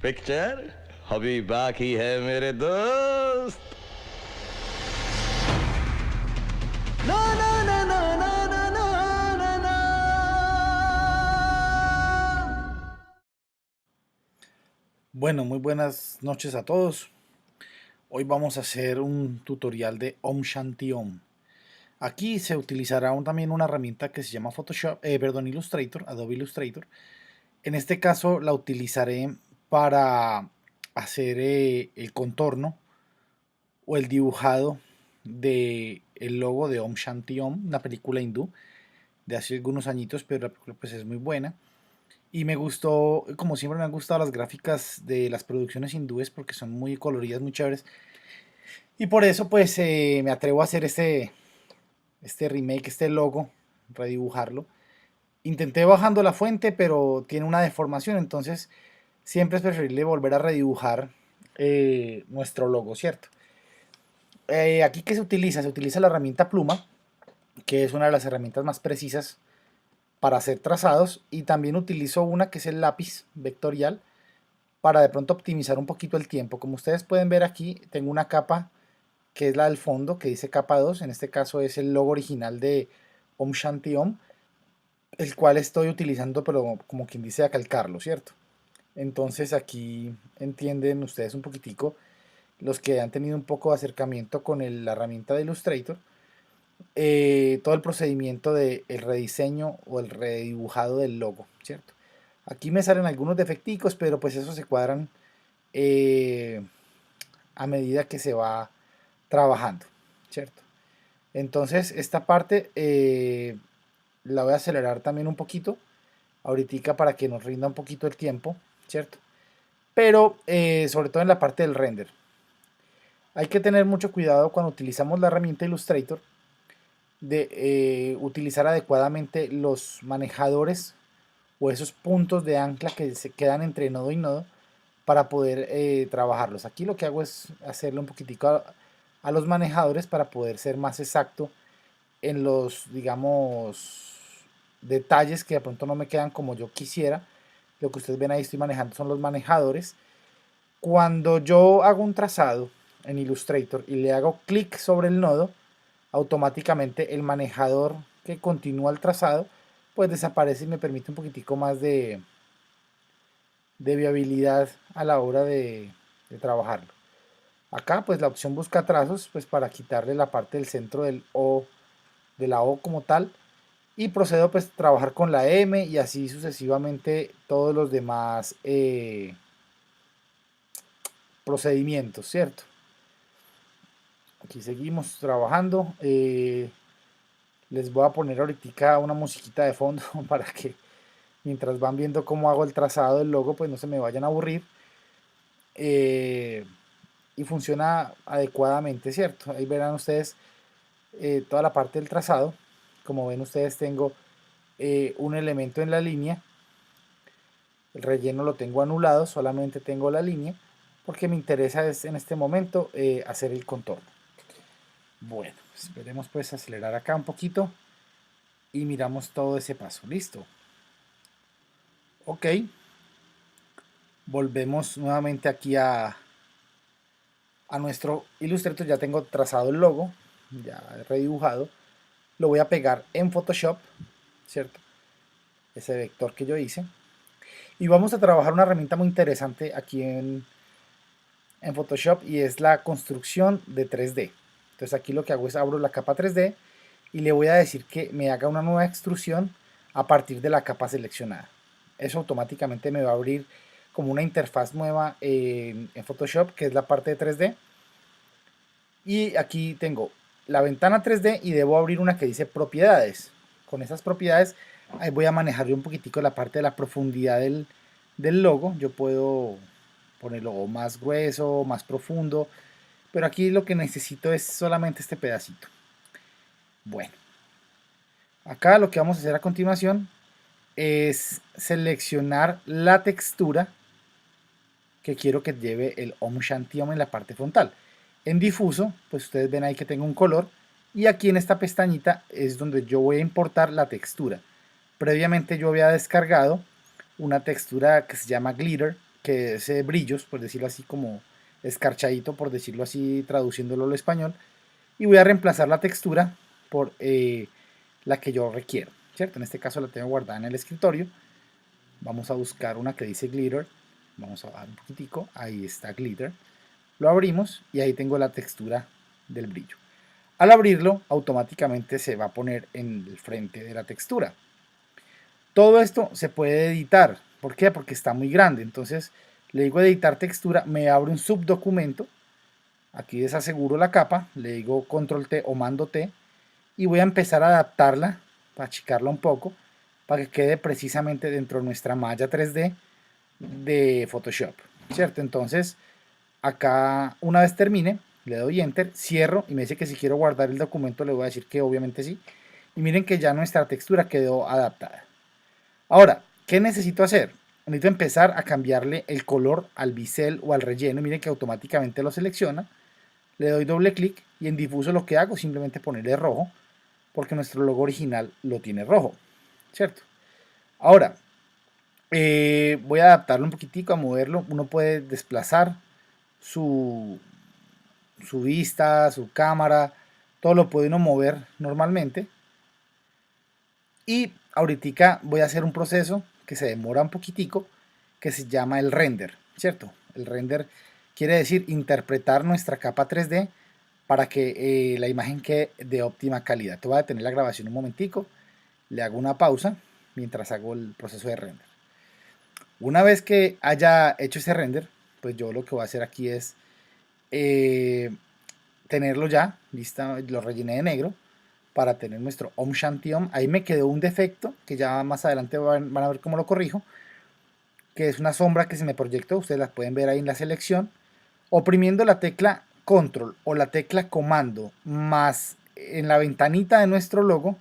पिक्चर अभी बाकी है मेरे दोस्त. No, no, no, no, no, no, no, no, no. Bueno, muy buenas noches a todos. Hoy vamos a hacer un tutorial de Om Shanti Om. Aquí se utilizará también una herramienta que se llama Illustrator, Adobe Illustrator. En este caso la utilizaré para hacer el contorno o el dibujado de el logo de Om Shanti Om, una película hindú de hace algunos añitos, pero la película pues es muy buena. Y me gustó, como siempre me han gustado las gráficas de las producciones hindúes porque son muy coloridas, muy chéveres. Y por eso pues me atrevo a hacer este remake, este logo, redibujarlo. Intenté bajando la fuente, pero tiene una deformación, entonces siempre es preferible volver a redibujar nuestro logo, ¿cierto? Aquí que se utiliza? Se utiliza la herramienta pluma, que es una de las herramientas más precisas para hacer trazados, y también utilizo una que es el lápiz vectorial para de pronto optimizar un poquito el tiempo. Como ustedes pueden ver aquí, tengo una capa que es la del fondo, que dice capa 2, en este caso es el logo original de Om Shanti Om, el cual estoy utilizando, pero como quien dice, a calcarlo, ¿cierto? Entonces aquí entienden ustedes un poquitico, los que han tenido un poco de acercamiento con la herramienta de Illustrator, todo el procedimiento del rediseño o el redibujado del logo, ¿cierto? Aquí me salen algunos defecticos, pero pues eso se cuadran eh, a medida que se va trabajando, ¿cierto? Entonces esta parte la voy a acelerar también un poquito ahorita para que nos rinda un poquito el tiempo, ¿cierto? Pero sobre todo en la parte del render. Hay que tener mucho cuidado cuando utilizamos la herramienta Illustrator de utilizar adecuadamente los manejadores o esos puntos de ancla que se quedan entre nodo y nodo para poder trabajarlos. Aquí lo que hago es hacerle un poquitico a los manejadores para poder ser más exacto en los, digamos, detalles que de pronto no me quedan como yo quisiera. Lo que ustedes ven ahí estoy manejando son los manejadores. Cuando yo hago un trazado en Illustrator y le hago clic sobre el nodo, automáticamente el manejador que continúa el trazado pues desaparece y me permite un poquitico más de viabilidad a la hora de trabajarlo. Acá pues la opción busca trazos pues para quitarle la parte del centro del O, de la O como tal, y procedo pues a trabajar con la M y así sucesivamente todos los demás procedimientos, ¿cierto? Aquí seguimos trabajando. Les voy a poner ahorita una musiquita de fondo para que mientras van viendo cómo hago el trazado del logo pues no se me vayan a aburrir. Y funciona adecuadamente, ¿cierto? Ahí verán ustedes toda la parte del trazado. Como ven ustedes tengo un elemento en la línea, el relleno lo tengo anulado, solamente tengo la línea porque me interesa es en este momento hacer el contorno. Bueno, esperemos pues acelerar acá un poquito y miramos todo ese paso. Listo. Ok, volvemos nuevamente aquí a nuestro Illustrator. Ya tengo trazado el logo, ya redibujado. Lo voy a pegar en Photoshop, ¿cierto? Ese vector que yo hice. Y vamos a trabajar una herramienta muy interesante aquí en Photoshop y es la construcción de 3D. Entonces aquí lo que hago es abro la capa 3D y le voy a decir que me haga una nueva extrusión a partir de la capa seleccionada. Eso automáticamente me va a abrir como una interfaz nueva en Photoshop, que es la parte de 3D. Y aquí tengo la ventana 3D y debo abrir una que dice propiedades. Con esas propiedades ahí voy a manejarle un poquitico la parte de la profundidad del logo. Yo puedo ponerlo más grueso, más profundo, pero aquí lo que necesito es solamente este pedacito. Bueno, acá lo que vamos a hacer a continuación es seleccionar la textura que quiero que lleve el Om Shanti Om en la parte frontal. En difuso, pues ustedes ven ahí que tengo un color y aquí en esta pestañita es donde yo voy a importar la textura. Previamente yo había descargado una textura que se llama Glitter, que es brillos, por decirlo así, como escarchadito, por decirlo así, traduciéndolo al español, y voy a reemplazar la textura por la que yo requiero, ¿cierto? En este caso la tengo guardada en el escritorio. Vamos a buscar una que dice glitter, vamos a bajar un poquitico, ahí está glitter, lo abrimos y ahí tengo la textura del brillo. Al abrirlo, automáticamente se va a poner en el frente de la textura. Todo esto se puede editar. ¿Por qué? Porque está muy grande. Entonces le digo editar textura, me abre un subdocumento. Aquí desaseguro la capa, le digo control T o mando T y voy a empezar a adaptarla, para achicarla un poco, para que quede precisamente dentro de nuestra malla 3D de Photoshop, ¿cierto? Entonces acá una vez termine, le doy enter, cierro y me dice que si quiero guardar el documento le voy a decir que obviamente sí. Y miren que ya nuestra textura quedó adaptada. Ahora, ¿qué necesito hacer? Necesito empezar a cambiarle el color al bisel o al relleno. Miren que automáticamente lo selecciona. Le doy doble clic y en difuso lo que hago es simplemente ponerle rojo, porque nuestro logo original lo tiene rojo, ¿cierto? Ahora, voy a adaptarlo un poquitico, a moverlo. Uno puede desplazar su, su vista, su cámara, todo lo puede uno mover normalmente. Y ahorita voy a hacer un proceso que se demora un poquitico, que se llama el render, ¿cierto? El render quiere decir interpretar nuestra capa 3D para que la imagen quede de óptima calidad. Te voy a detener la grabación un momentico, le hago una pausa mientras hago el proceso de render. Una vez que haya hecho ese render, pues yo lo que voy a hacer aquí es tenerlo ya, listo, lo rellené de negro para tener nuestro Om Shanti Om. Ahí me quedó un defecto que ya más adelante van a ver cómo lo corrijo, que es una sombra que se me proyectó, ustedes la pueden ver ahí en la selección. Oprimiendo la tecla control o la tecla comando más en la ventanita de nuestro logo,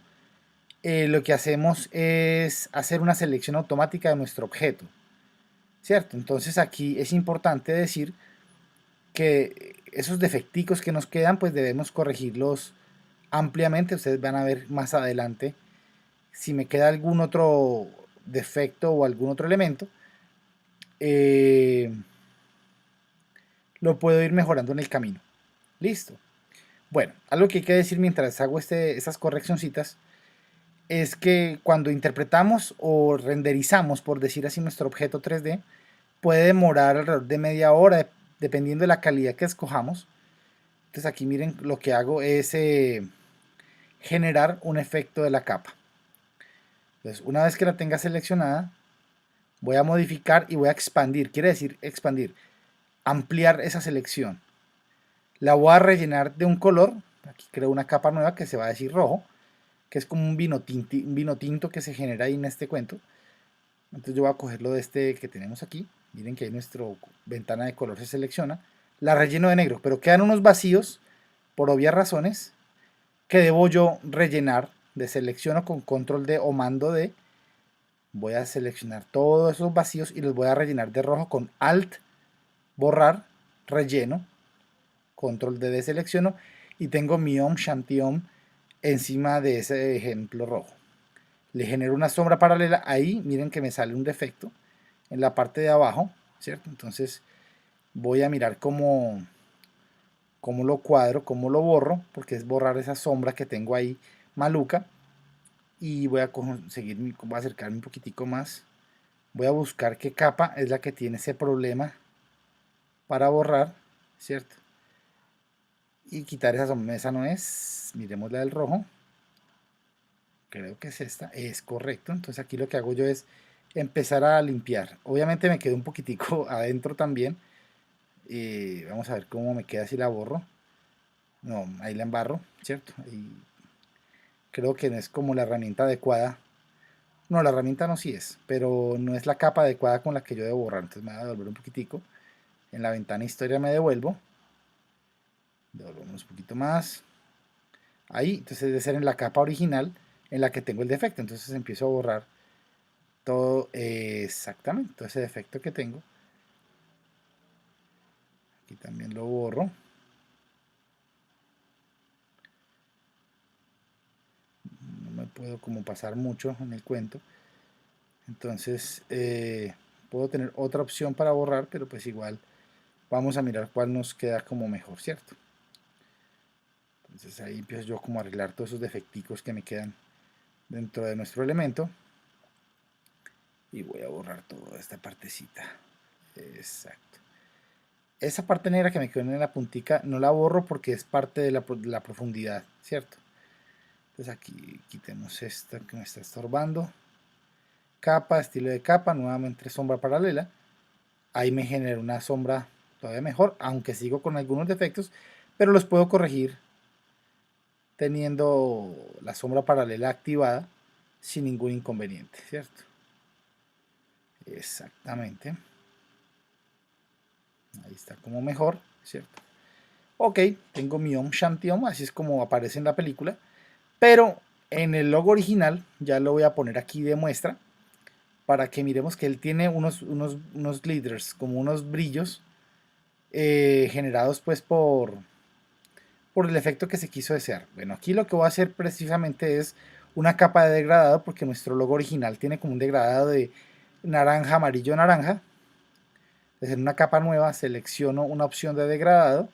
lo que hacemos es hacer una selección automática de nuestro objeto, ¿cierto? Entonces aquí es importante decir que esos defecticos que nos quedan pues debemos corregirlos ampliamente. Ustedes van a ver más adelante si me queda algún otro defecto o algún otro elemento, eh, lo puedo ir mejorando en el camino. Listo. Bueno, algo que hay que decir mientras hago estas correccioncitas es que cuando interpretamos o renderizamos, por decir así, nuestro objeto 3D, puede demorar alrededor de media hora, dependiendo de la calidad que escojamos. Entonces aquí miren, lo que hago es generar un efecto de la capa. Entonces, una vez que la tenga seleccionada, voy a modificar y voy a expandir. Quiere decir expandir, ampliar esa selección. La voy a rellenar de un color. Aquí creo una capa nueva que se va a decir rojo, que es como un vino tinto que se genera ahí en este cuento. Entonces yo voy a cogerlo de este que tenemos aquí. Miren que ahí nuestra ventana de color se selecciona. La relleno de negro, pero quedan unos vacíos por obvias razones que debo yo rellenar. Deselecciono con control D o mando D. Voy a seleccionar todos esos vacíos y los voy a rellenar de rojo con Alt, borrar, relleno, control D deselecciono y tengo mi Om Shanti Om encima de ese ejemplo rojo. Le genero una sombra paralela ahí, miren que me sale un defecto en la parte de abajo, ¿cierto? Entonces voy a mirar cómo lo cuadro, cómo lo borro, porque es borrar esa sombra que tengo ahí maluca. Y voy a conseguir, voy a acercarme un poquitico más. Voy a buscar qué capa es la que tiene ese problema para borrar, ¿cierto? Y quitar esa sombra. Esa no es, miremos la del rojo. Creo que es esta, es correcto. Entonces aquí lo que hago yo es empezar a limpiar. Obviamente me quedó un poquitico adentro también. Vamos a ver cómo me queda si la borro. No, ahí la embarro, ¿cierto? Y creo que no es como la herramienta adecuada. No, la herramienta no sí es, pero no es la capa adecuada con la que yo debo borrar. Entonces me voy a devolver un poquitico. En la ventana historia me devuelvo. Devolvemos un poquito más. Ahí, entonces debe ser en la capa original en la que tengo el defecto. Entonces empiezo a borrar todo exactamente, todo ese defecto que tengo. Aquí también lo borro. No me puedo como pasar mucho en el cuento. Entonces Puedo tener otra opción para borrar, pero pues igual vamos a mirar cuál nos queda como mejor, ¿cierto? Entonces ahí empiezo yo como a arreglar todos esos defecticos que me quedan dentro de nuestro elemento. Y voy a borrar toda esta partecita. Exacto. Esa parte negra que me quedó en la puntica no la borro porque es parte de la profundidad, ¿cierto? Entonces aquí quitemos esta que me está estorbando. Capa, estilo de capa, nuevamente sombra paralela. Ahí me genera una sombra todavía mejor, aunque sigo con algunos defectos, pero los puedo corregir teniendo la sombra paralela activada sin ningún inconveniente, ¿cierto? Exactamente. Ahí está como mejor, ¿cierto? Ok, tengo mi Om Shanti Om, así es como aparece en la película, pero en el logo original ya lo voy a poner aquí de muestra para que miremos que él tiene unos glitters, como unos brillos generados pues por el efecto que se quiso desear. Bueno, aquí lo que voy a hacer precisamente es una capa de degradado, porque nuestro logo original tiene como un degradado de naranja, amarillo, naranja. Entonces en una capa nueva selecciono una opción de degradado,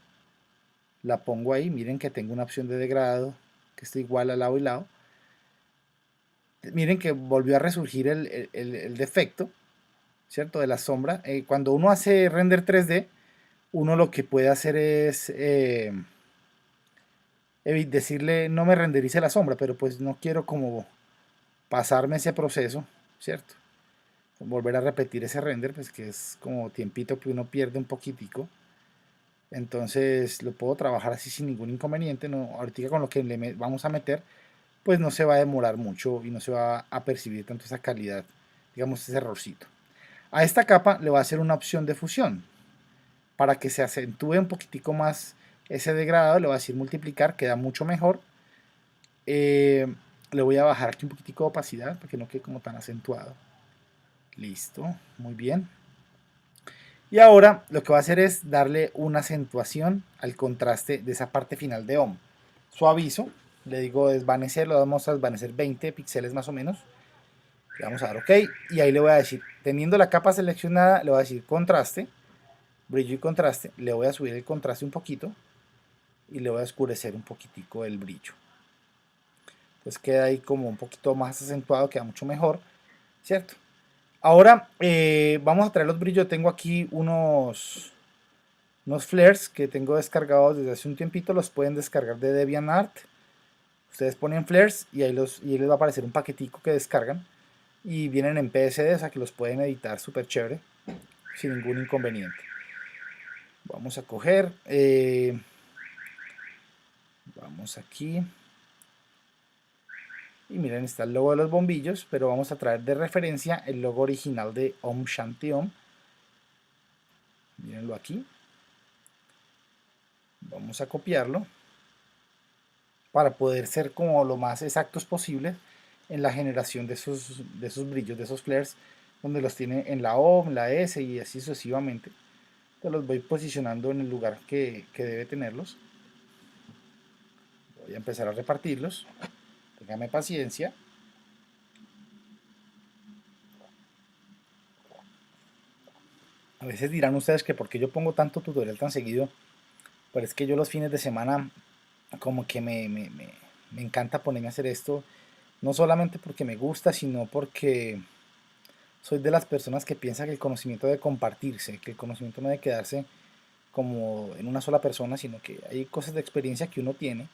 la pongo ahí, miren que tengo una opción de degradado que está igual al lado y lado. Miren que volvió a resurgir el defecto, ¿cierto? De la sombra. Cuando uno hace render 3D, uno lo que puede hacer es decirle no me renderice la sombra, pero pues no quiero como pasarme ese proceso, ¿cierto? Volver a repetir ese render, pues que es como tiempito que uno pierde un poquitico. Entonces lo puedo trabajar así sin ningún inconveniente. No, ahorita con lo que le vamos a meter, pues no se va a demorar mucho y no se va a percibir tanto esa calidad, digamos ese errorcito. A esta capa le voy a hacer una opción de fusión para que se acentúe un poquitico más ese degradado. Le voy a decir multiplicar, queda mucho mejor. Le voy a bajar aquí un poquitico de opacidad para que no quede como tan acentuado. Listo, muy bien. Y ahora lo que voy a hacer es darle una acentuación al contraste de esa parte final de OM. Suavizo, le digo desvanecer, lo vamos a desvanecer 20 píxeles más o menos. Le vamos a dar OK y ahí le voy a decir, teniendo la capa seleccionada, le voy a decir contraste, brillo y contraste. Le voy a subir el contraste un poquito y le voy a oscurecer un poquitico el brillo. Entonces queda ahí como un poquito más acentuado, queda mucho mejor, ¿cierto? Ahora vamos a traer los brillos. Tengo aquí unos flares que tengo descargados desde hace un tiempito. Los pueden descargar de DeviantArt. Ustedes ponen flares y ahí les va a aparecer un paquetico que descargan. Y vienen en PSD, o sea que los pueden editar súper chévere, sin ningún inconveniente. Vamos a coger, vamos aquí. Y miren, está el logo de los bombillos, pero vamos a traer de referencia el logo original de Om Shanti Om. Mírenlo aquí. Vamos a copiarlo para poder ser como lo más exactos posible en la generación de esos brillos, de esos flares, donde los tiene en la O, en la S y así sucesivamente. Entonces los voy posicionando en el lugar que debe tenerlos. Voy a empezar a repartirlos. Ténganme paciencia. A veces dirán ustedes que por qué yo pongo tanto tutorial tan seguido, pero es que yo los fines de semana como que me encanta ponerme a hacer esto, no solamente porque me gusta, sino porque soy de las personas que piensa que el conocimiento debe compartirse, que el conocimiento no debe quedarse como en una sola persona, sino que hay cosas de experiencia que uno tiene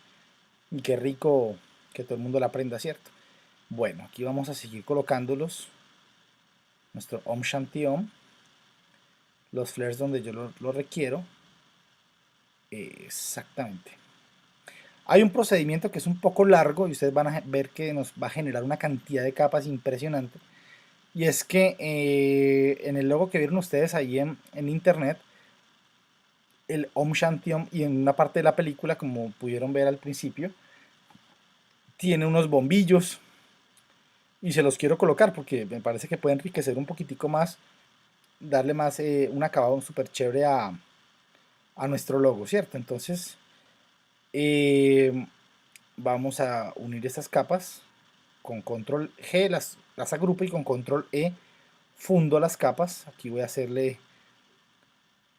y qué rico que todo el mundo la aprenda, ¿cierto? Bueno, aquí vamos a seguir colocándolos, nuestro Om Shanti Om, los flares donde yo lo requiero, exactamente. Hay un procedimiento que es un poco largo y ustedes van a ver que nos va a generar una cantidad de capas impresionante. Y es que en el logo que vieron ustedes ahí en internet, el Om Shanti Om, y en una parte de la película, como pudieron ver al principio, tiene unos bombillos. Y se los quiero colocar porque me parece que puede enriquecer un poquitico más, darle más un acabado súper chévere a nuestro logo, ¿cierto? Entonces vamos a unir estas capas con control G, las agrupo y con control E fundo las capas. Aquí voy a hacerle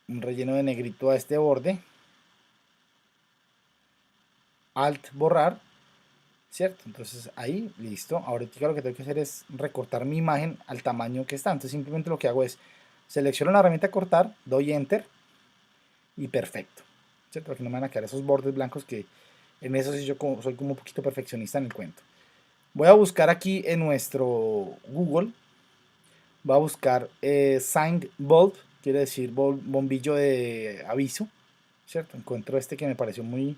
un relleno de negrito a este borde. Alt borrar, ¿cierto? Entonces ahí, listo. Ahorita lo que tengo que hacer es recortar mi imagen al tamaño que está. Entonces simplemente lo que hago es selecciono la herramienta cortar, doy enter y perfecto, ¿cierto? Porque no me van a quedar esos bordes blancos que en eso sí yo soy como un poquito perfeccionista en el cuento. Voy a buscar aquí en nuestro Google, voy a buscar Sign Bulb, quiere decir bombillo de aviso, ¿cierto? Encuentro este que me pareció muy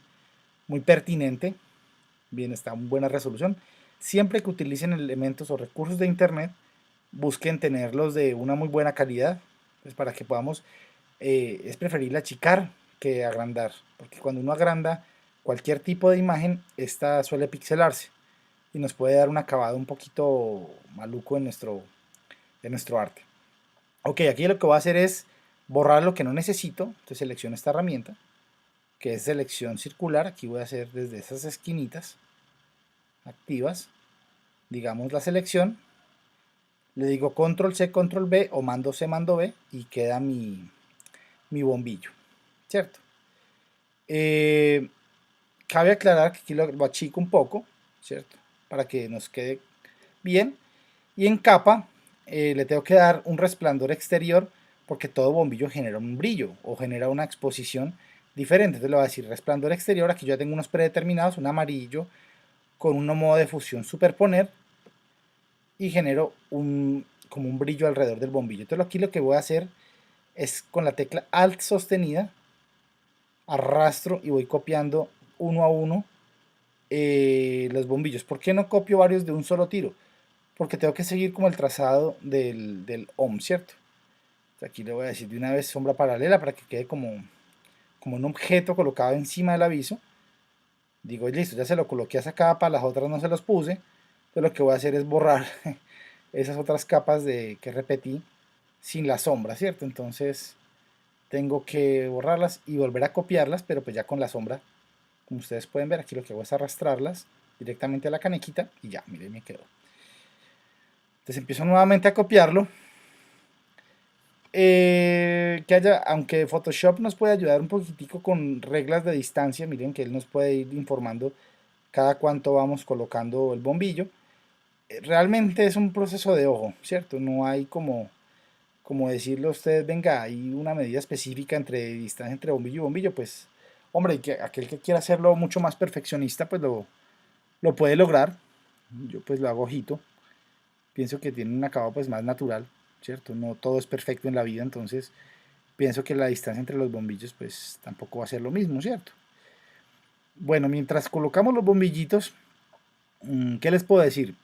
pertinente. Bien, está en buena resolución. Siempre que utilicen elementos o recursos de internet, busquen tenerlos de una muy buena calidad, pues para que podamos, es preferible achicar que agrandar, porque cuando uno agranda cualquier tipo de imagen, esta suele pixelarse y nos puede dar un acabado un poquito maluco en nuestro arte. Ok, aquí lo que voy a hacer es borrar lo que no necesito. Entonces selecciono esta herramienta, que es selección circular. Aquí voy a hacer desde esas esquinitas activas, digamos la selección, le digo control C, control B o mando C, mando B y queda mi bombillo, ¿cierto? Cabe aclarar que aquí lo achico un poco, ¿cierto? Para que nos quede bien. Y en capa le tengo que dar un resplandor exterior porque todo bombillo genera un brillo o genera una exposición diferente. Entonces le voy a decir resplandor exterior. Aquí yo ya tengo unos predeterminados, un amarillo con un modo de fusión superponer y genero como un brillo alrededor del bombillo. Entonces aquí lo que voy a hacer es con la tecla Alt sostenida, arrastro y voy copiando uno a uno los bombillos. ¿Por qué no copio varios de un solo tiro? Porque tengo que seguir como el trazado del OM, ¿cierto? Aquí le voy a decir de una vez sombra paralela para que quede como un objeto colocado encima del aviso. Digo, listo, ya se lo coloqué a esa capa, las otras no se los puse. Entonces lo que voy a hacer es borrar esas otras capas que repetí sin la sombra, ¿cierto? Entonces tengo que borrarlas y volver a copiarlas, pero pues ya con la sombra. Como ustedes pueden ver, aquí lo que hago es arrastrarlas directamente a la canequita y ya, miren, me quedó. Entonces empiezo nuevamente a copiarlo. Aunque Photoshop nos puede ayudar un poquitico con reglas de distancia, miren que él nos puede ir informando cada cuánto vamos colocando el bombillo. Realmente es un proceso de ojo, ¿cierto? No hay como decirle a ustedes, venga, hay una medida específica entre distancia entre bombillo y bombillo, pues, hombre, aquel que quiera hacerlo mucho más perfeccionista, pues lo puede lograr. Yo pues lo hago ojito. Pienso que tiene un acabado pues más natural, ¿cierto? No todo es perfecto en la vida, entonces pienso que la distancia entre los bombillos pues tampoco va a ser lo mismo, ¿cierto? Bueno, mientras colocamos los bombillitos, ¿qué les puedo decir?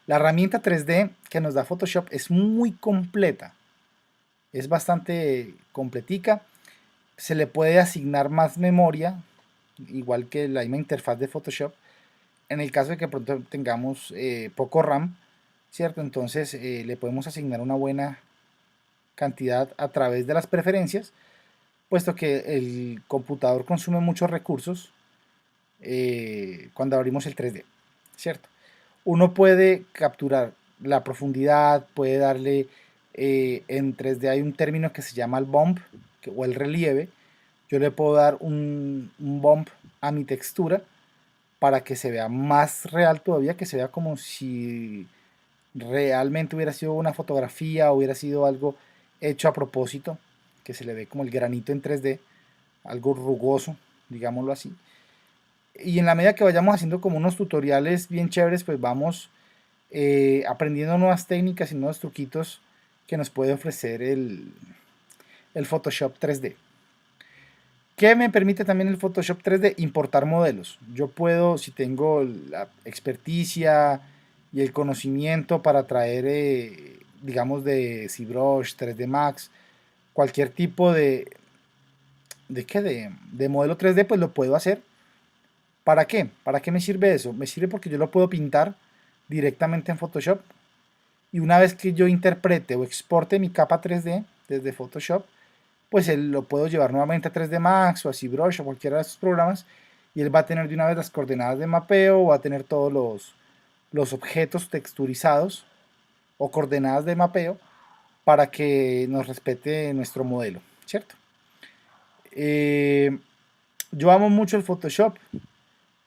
La herramienta 3D que nos da Photoshop es muy completa, es bastante completica, se le puede asignar más memoria, igual que la misma interfaz de Photoshop, en el caso de que pronto tengamos poco RAM, ¿cierto? Entonces le podemos asignar una buena cantidad a través de las preferencias, puesto que el computador consume muchos recursos cuando abrimos el 3D, ¿cierto? Uno puede capturar la profundidad, puede darle, en 3D hay un término que se llama el bump o el relieve. Yo le puedo dar un bump a mi textura para que se vea más real todavía, que se vea como si realmente hubiera sido una fotografía, hubiera sido algo hecho a propósito, que se le ve como el granito en 3D, algo rugoso, digámoslo así. Y en la medida que vayamos haciendo como unos tutoriales bien chéveres, pues vamos aprendiendo nuevas técnicas y nuevos truquitos que nos puede ofrecer el Photoshop 3D. ¿Qué me permite también el Photoshop 3D? Importar modelos. Yo puedo, si tengo la experticia y el conocimiento para traer, digamos, de ZBrush, 3D Max, cualquier tipo de modelo 3D, pues lo puedo hacer. ¿Para qué? ¿Para qué me sirve eso? Me sirve porque yo lo puedo pintar directamente en Photoshop y una vez que yo interprete o exporte mi capa 3D desde Photoshop, pues él lo puedo llevar nuevamente a 3D Max o a ZBrush o cualquiera de estos programas y él va a tener de una vez las coordenadas de mapeo, va a tener todos los objetos texturizados o coordenadas de mapeo para que nos respete nuestro modelo, ¿cierto? Yo amo mucho el Photoshop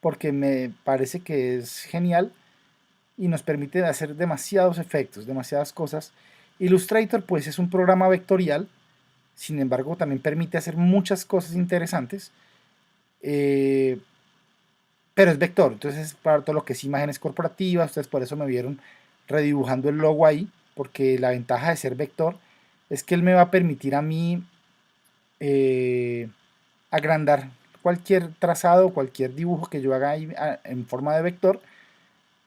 porque me parece que es genial y nos permite hacer demasiados efectos, demasiadas cosas. Illustrator pues es un programa vectorial, sin embargo también permite hacer muchas cosas interesantes, eh, pero es vector, entonces para todo lo que es imágenes corporativas, ustedes por eso me vieron redibujando el logo ahí, porque la ventaja de ser vector es que él me va a permitir a mí eh, agrandar cualquier trazado, cualquier dibujo que yo haga ahí en forma de vector,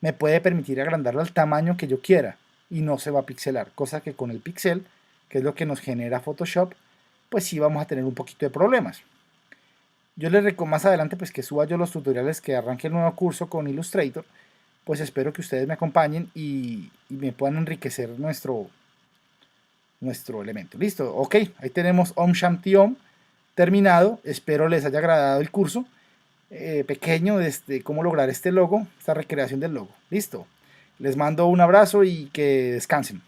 me puede permitir agrandarlo al tamaño que yo quiera y no se va a pixelar, cosa que con el pixel, que es lo que nos genera Photoshop, pues sí vamos a tener un poquito de problemas. Yo les recomiendo más adelante pues que suba yo los tutoriales, que arranque el nuevo curso con Illustrator, pues espero que ustedes me acompañen y me puedan enriquecer nuestro elemento. Listo, ok, ahí tenemos Om Shanti Om terminado. Espero les haya agradado el curso pequeño de cómo lograr este logo, esta recreación del logo. Listo, les mando un abrazo y que descansen.